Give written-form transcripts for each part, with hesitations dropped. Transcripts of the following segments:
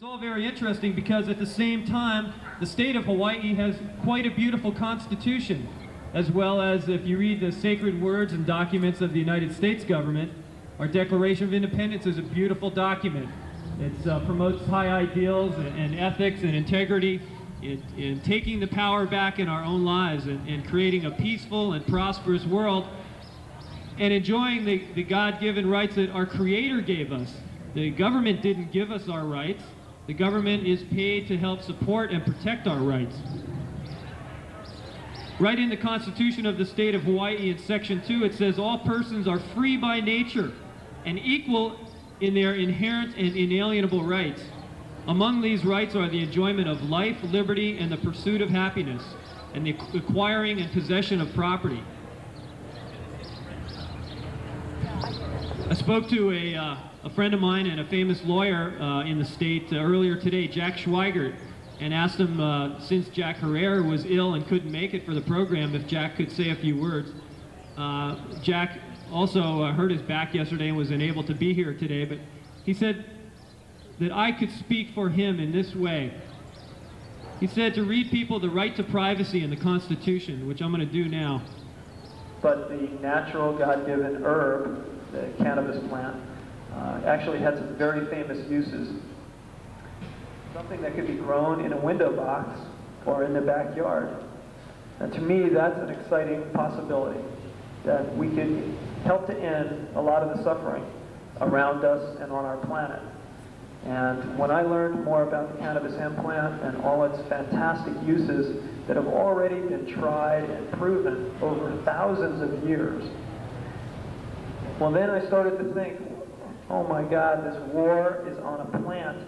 all very interesting because at the same time, the state of Hawaii has quite a beautiful constitution, as well as if you read the sacred words and documents of the United States government, our Declaration of Independence is a beautiful document. It promotes high ideals and ethics and integrity in taking the power back in our own lives and creating a peaceful and prosperous world and enjoying the God-given rights that our Creator gave us. The government didn't give us our rights. The government is paid to help support and protect our rights. Right in the Constitution of the State of Hawaii in Section 2, it says all persons are free by nature and equal in their inherent and inalienable rights. Among these rights are the enjoyment of life, liberty, and the pursuit of happiness, and the acquiring and possession of property. I spoke to a friend of mine and a famous lawyer in the state earlier today, Jack Schweigert, and asked him, since Jack Herrera was ill and couldn't make it for the program, if Jack could say a few words. Jack also hurt his back yesterday and was unable to be here today, but he said that I could speak for him in this way. He said to read people the right to privacy in the Constitution, which I'm going to do now. But the natural God-given herb, the cannabis plant, actually had some very famous uses. Something that could be grown in a window box or in the backyard. And to me, that's an exciting possibility, that we could help to end a lot of the suffering around us and on our planet. And when I learned more about the cannabis hemp plant and all its fantastic uses that have already been tried and proven over thousands of years, well, then I started to think, oh my God, this war is on a plant,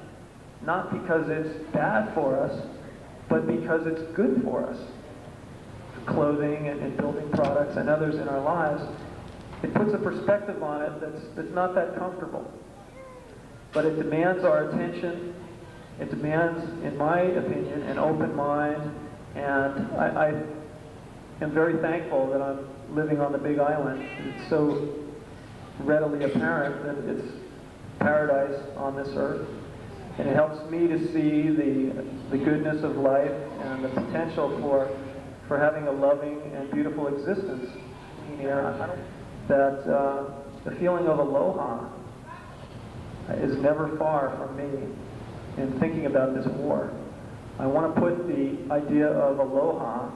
not because it's bad for us, but because it's good for us. Clothing and building products and others in our lives, it puts a perspective on it that's not that comfortable. But it demands our attention. It demands, in my opinion, an open mind. And I am very thankful that I'm living on the Big Island. It's so readily apparent that it's paradise on this earth. And it helps me to see the goodness of life and the potential for having a loving and beautiful existence here. That the feeling of aloha is never far from me in thinking about this war. I want to put the idea of aloha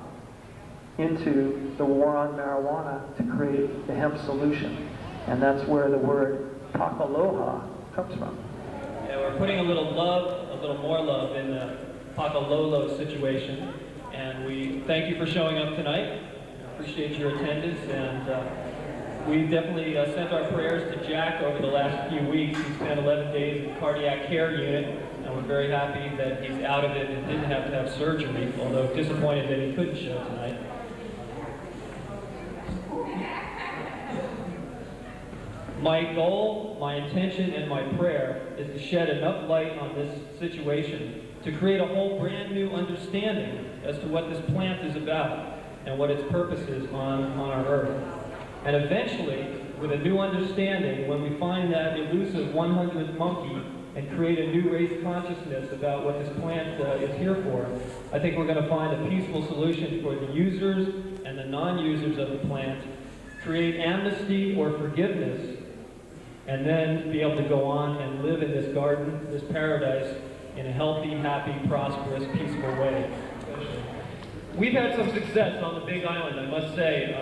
into the war on marijuana to create the hemp solution. And that's where the word pakaloha comes from. Yeah, we're putting a little love, a little more love in the pakalolo situation. And we thank you for showing up tonight. Appreciate your attendance. And we definitely sent our prayers to Jack over the last few weeks. He spent 11 days in the cardiac care unit. And we're very happy that he's out of it and didn't have to have surgery, although disappointed that he couldn't show tonight. My goal, my intention, and my prayer is to shed enough light on this situation to create a whole brand new understanding as to what this plant is about and what its purpose is on our earth. And eventually, with a new understanding, when we find that elusive 100th monkey and create a new race consciousness about what this plant is here for, I think we're going to find a peaceful solution for the users and the non-users of the plant, create amnesty or forgiveness, and then be able to go on and live in this garden, this paradise, in a healthy, happy, prosperous, peaceful way. We've had some success on the Big Island, I must say.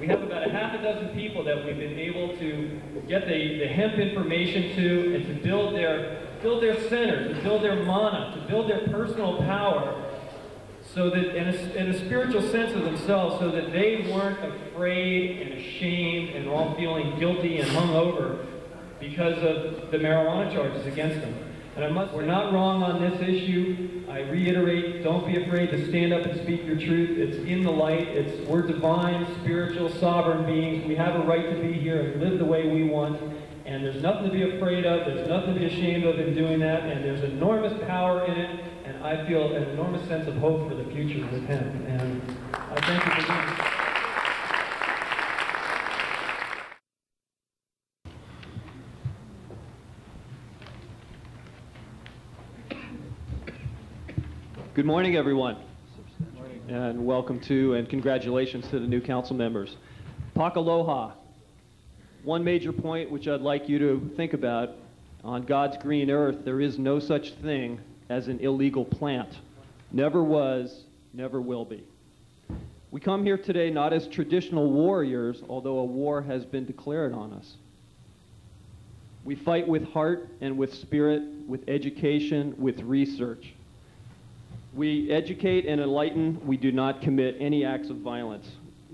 We have about a half a dozen people that we've been able to get the hemp information to and to build their centers, to build their mana, to build their personal power, so that in a spiritual sense of themselves, so that they weren't afraid and ashamed and all feeling guilty and hungover because of the marijuana charges against them. And we're not wrong on this issue. I reiterate, don't be afraid to stand up and speak your truth. It's in the light. We're divine, spiritual, sovereign beings. We have a right to be here and live the way we want. And there's nothing to be afraid of. There's nothing to be ashamed of in doing that. And there's enormous power in it. And I feel an enormous sense of hope for the future with him. And I thank you for being here. Good morning, everyone. And welcome to and congratulations to the new council members. Pakaloha. One major point which I'd like you to think about: on God's green earth, there is no such thing as an illegal plant. Never was, never will be. We come here today not as traditional warriors, although a war has been declared on us. We fight with heart and with spirit, with education, with research. We educate and enlighten. We do not commit any acts of violence.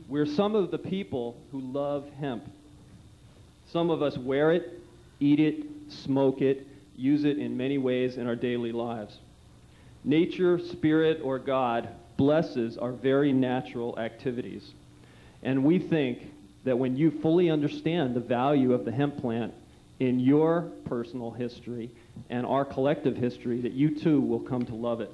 We're some of the people who love hemp. Some of us wear it, eat it, smoke it, use it in many ways in our daily lives. Nature, spirit, or God blesses our very natural activities. And we think that when you fully understand the value of the hemp plant in your personal history and our collective history, that you too will come to love it.